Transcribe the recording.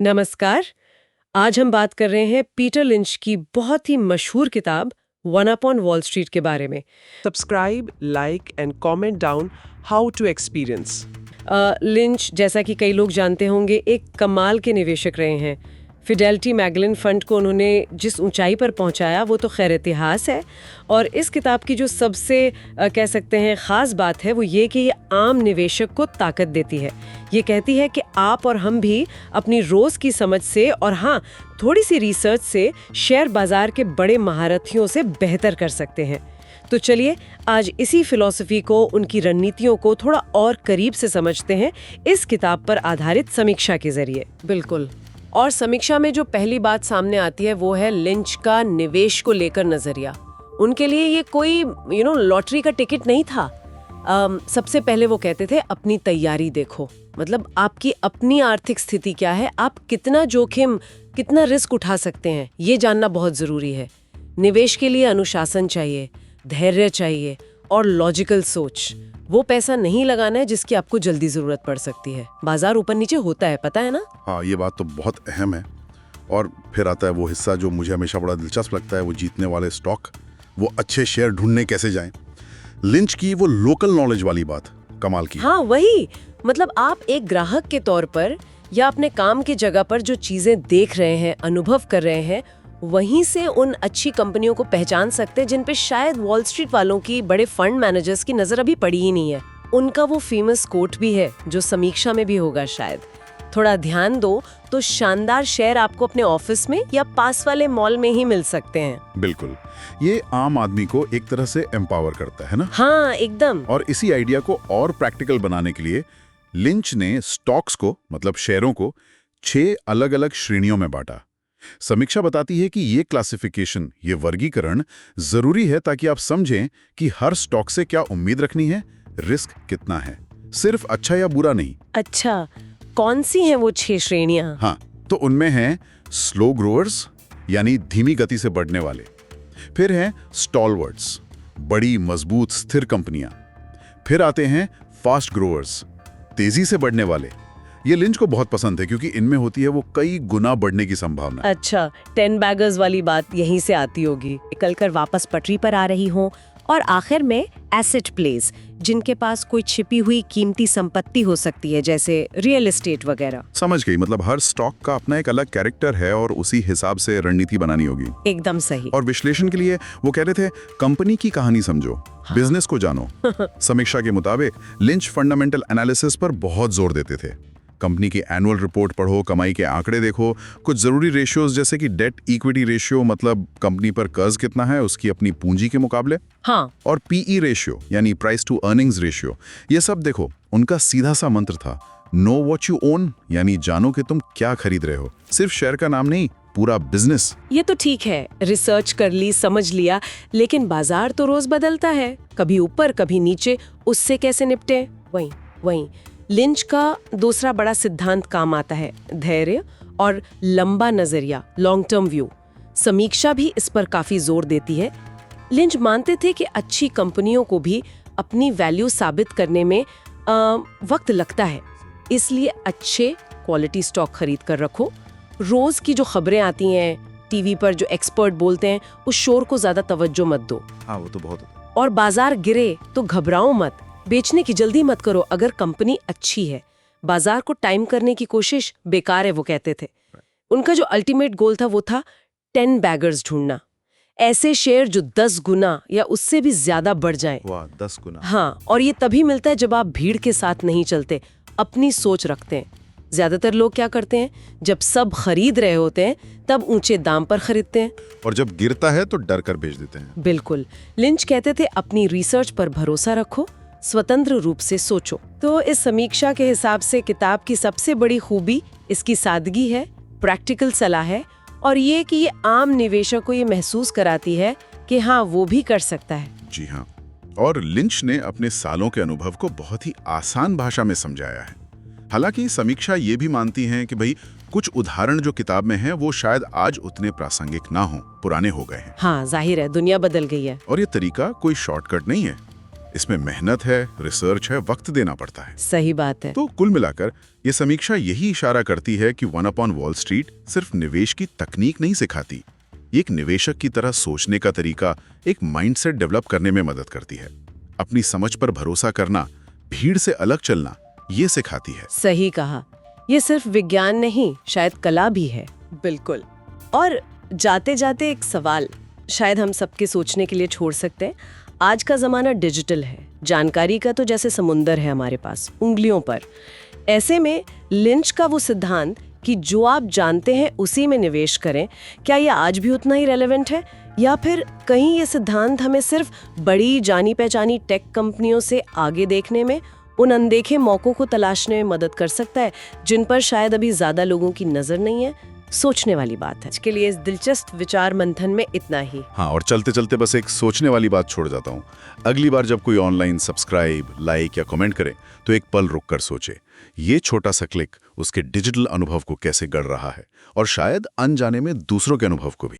नमस्कार। आज हम बात कर रहे हैं पीटर लिंच की बहुत ही मशहूर किताब वन अपॉन वॉल स्ट्रीट के बारे में। Subscribe, like and comment down how to experience. Lynch, जैसा कि कई लोग जानते होंगे, एक कमाल के निवेशक रहे हैं। फिडेलिटी मैगलन फंड को उन्होंने जिस ऊंचाई पर पहुंचाया वो तो खैर इतिहास है। और इस किताब की जो सबसे कह सकते हैं ख़ास बात है वो ये कि ये आम निवेशक को ताकत देती है। ये कहती है कि आप और हम भी अपनी रोज़ की समझ से और हाँ, थोड़ी सी रिसर्च से शेयर बाजार के बड़े महारथियों से बेहतर कर सकते हैं। तो चलिए आज इसी फिलॉसफी को, उनकी रणनीतियों को थोड़ा और करीब से समझते हैं इस किताब पर आधारित समीक्षा के जरिए। बिल्कुल। और समीक्षा में जो पहली बात सामने आती है वो है लिंच का निवेश को लेकर नजरिया। उनके लिए ये कोई लॉटरी का टिकट नहीं था। सबसे पहले वो कहते थे अपनी तैयारी देखो, मतलब आपकी अपनी आर्थिक स्थिति क्या है, आप कितना जोखिम, कितना रिस्क उठा सकते हैं, ये जानना बहुत जरूरी है। निवेश के लिए अनुशासन चाहिए, धैर्य चाहिए और लॉजिकल सोच। वो पैसा नहीं लगाना है जिसकी आपको जल्दी जरूरत पड़ सकती है। बाजार ऊपर नीचे होता है, पता है ना? हाँ, ये बात तो बहुत अहम है। और फिर आता है वो हिस्सा जो मुझे हमेशा बड़ा दिलचस्प लगता है, वो जीतने वाले स्टॉक, वो अच्छे शेयर ढूंढने कैसे जाएं। लिंच की वो लोकल नॉलेज वाली बात कमाल की। हाँ वही, मतलब आप एक ग्राहक के तौर पर या अपने काम की जगह पर जो चीजें देख रहे हैं, अनुभव कर रहे हैं, वहीं से उन अच्छी कंपनियों को पहचान सकते हैं जिन पे शायद वॉल स्ट्रीट वालों की, बड़े फंड मैनेजर्स की नजर अभी पड़ी ही नहीं है। उनका वो फेमस कोट भी है जो समीक्षा में भी होगा शायद, थोड़ा ध्यान दो तो शानदार शेयर आपको अपने ऑफिस में या पास वाले मॉल में ही मिल सकते हैं। बिल्कुल, ये आम आदमी को एक तरह से एम्पावर करता है ना। हाँ एकदम। और इसी आइडिया को और प्रैक्टिकल बनाने के लिए लिंच ने स्टॉक्स को, मतलब शेयरों को 6 अलग-अलग श्रेणियों में बांटा। समीक्षा बताती है कि ये क्लासिफिकेशन, ये वर्गीकरण जरूरी है ताकि आप समझें कि हर स्टॉक से क्या उम्मीद रखनी है, रिस्क कितना है, सिर्फ अच्छा या बुरा नहीं। अच्छा, कौन सी हैं वो 6 श्रेणियां? हाँ, तो उनमें हैं स्लो ग्रोअर्स, यानी धीमी गति से बढ़ने वाले। फिर हैं स्टॉलवर्ड्स, बड़ी मजबूत स्थिर कंपनियां। फिर आते हैं फास्ट ग्रोअर्स, तेजी से बढ़ने वाले। ये लिंच को बहुत पसंद है क्योंकि इनमें होती है वो कई गुना बढ़ने की संभावना। अच्छा, 10 बैगर्स वाली बात यहीं से आती होगी, निकल कर वापस पटरी पर आ रही हो। और आखिर में एसेट प्लेस, जिनके पास कोई छिपी हुई कीमती संपत्ति हो सकती है, जैसे रियल एस्टेट वगैरह। समझ गई, मतलब हर स्टॉक का अपना एक अलग कैरेक्टर है और उसी हिसाब से रणनीति बनानी होगी। एकदम सही। और विश्लेषण के लिए वो कह रहे थे कंपनी की कहानी समझो, हाँ। बिजनेस को जानो। समीक्षा के मुताबिक लिंच फंडामेंटल एनालिसिस पर बहुत जोर देते थे। कंपनी की एनुअल रिपोर्ट पढ़ो, कमाई के आंकड़े देखो, कुछ जरूरी रेशियोज जैसे कि डेट इक्विटी रेशियो, मतलब कंपनी पर कर्ज कितना है उसकी अपनी पूंजी के मुकाबले, हाँ। और पीई रेशियो यानी प्राइस टू अर्निंग्स रेशियो, ये सब देखो। उनका सीधा सा मंत्र था, नो व्हाट यू ओन, यानी जानो कि तुम क्या खरीद रहे हो, सिर्फ शेयर का नाम नहीं, पूरा बिजनेस। ये तो ठीक है, रिसर्च कर ली, समझ लिया, लेकिन बाजार तो रोज बदलता है, कभी ऊपर कभी नीचे, उससे कैसे निपटे? वहीं लिंच का दूसरा बड़ा सिद्धांत काम आता है, धैर्य और लंबा नजरिया, लॉन्ग टर्म व्यू। समीक्षा भी इस पर काफी जोर देती है। लिंच मानते थे कि अच्छी कंपनियों को भी अपनी वैल्यू साबित करने में वक्त लगता है, इसलिए अच्छे क्वालिटी स्टॉक खरीद कर रखो। रोज की जो खबरें आती हैं, टीवी पर जो एक्सपर्ट बोलते हैं, उस शोर को ज्यादा तवज्जो मत दो। हाँ, वो तो बहुत। और बाजार गिरे तो घबराओ मत, बेचने की जल्दी मत करो अगर कंपनी अच्छी है। बाजार को टाइम करने की कोशिश बेकार है, वो कहते थे। उनका जो अल्टीमेट गोल था वो था 10 बैगर्स ढूंढना, ऐसे शेयर जो 10 गुना या उससे भी ज्यादा बढ़ जाएं। वाह, 10 गुना। हाँ, और ये तभी मिलता है जब आप भीड़ के साथ नहीं चलते, अपनी सोच रखते हैं। ज्यादातर लोग क्या करते हैं, जब सब खरीद रहे होते हैं तब ऊंचे दाम पर खरीदते हैं, और जब गिरता है तो डर कर बेच देते हैं। बिल्कुल। लिंच कहते थे अपनी रिसर्च पर भरोसा रखो, स्वतंत्र रूप से सोचो। तो इस समीक्षा के हिसाब से किताब की सबसे बड़ी खूबी इसकी सादगी है, प्रैक्टिकल सलाह है, और ये कि ये आम निवेशक को ये महसूस कराती है कि हाँ, वो भी कर सकता है। जी हाँ, और लिंच ने अपने सालों के अनुभव को बहुत ही आसान भाषा में समझाया है। हालांकि समीक्षा ये भी मानती हैं कि भाई कुछ उदाहरण जो किताब में हैं वो शायद आज उतने प्रासंगिक ना हो, पुराने हो गए हैं। हाँ, जाहिर है, दुनिया बदल गई है। और ये तरीका कोई शॉर्टकट नहीं है। इसमें मेहनत है, रिसर्च है, वक्त देना पड़ता है। सही बात है। तो कुल मिलाकर ये समीक्षा यही इशारा करती है कि वन अपॉन वॉल स्ट्रीट सिर्फ निवेश की तकनीक नहीं सिखाती, ये एक निवेशक की तरह सोचने का तरीका, एक माइंडसेट डेवलप करने में मदद करती है। अपनी समझ पर भरोसा करना, भीड़ से अलग चलना, ये सिखाती है। सही कहा। ये सिर्फ विज्ञान नहीं, शायद कला भी है। बिल्कुल। और जाते जाते एक सवाल शायद हम सबके सोचने के लिए छोड़ सकते हैं। आज का ज़माना डिजिटल है, जानकारी का तो जैसे समुंदर है हमारे पास, उंगलियों पर। ऐसे में लिंच का वो सिद्धांत कि जो आप जानते हैं उसी में निवेश करें, क्या ये आज भी उतना ही रेलेवेंट है, या फिर कहीं ये सिद्धांत हमें सिर्फ बड़ी जानी पहचानी टेक कंपनियों से आगे देखने में, उन अनदेखे मौकों को तलाशने में मदद कर सकता है जिन पर शायद अभी ज़्यादा लोगों की नज़र नहीं है? सोचने वाली बात है। इसके लिए इस दिलचस्प विचार मंथन में इतना ही। हाँ, और चलते चलते बस एक सोचने वाली बात छोड़ जाता हूँ। अगली बार जब कोई ऑनलाइन सब्सक्राइब, लाइक या कमेंट करे तो एक पल रुक कर सोचे, ये छोटा सा क्लिक उसके डिजिटल अनुभव को कैसे गढ़ रहा है, और शायद अनजाने में दूसरों के अनुभव को भी।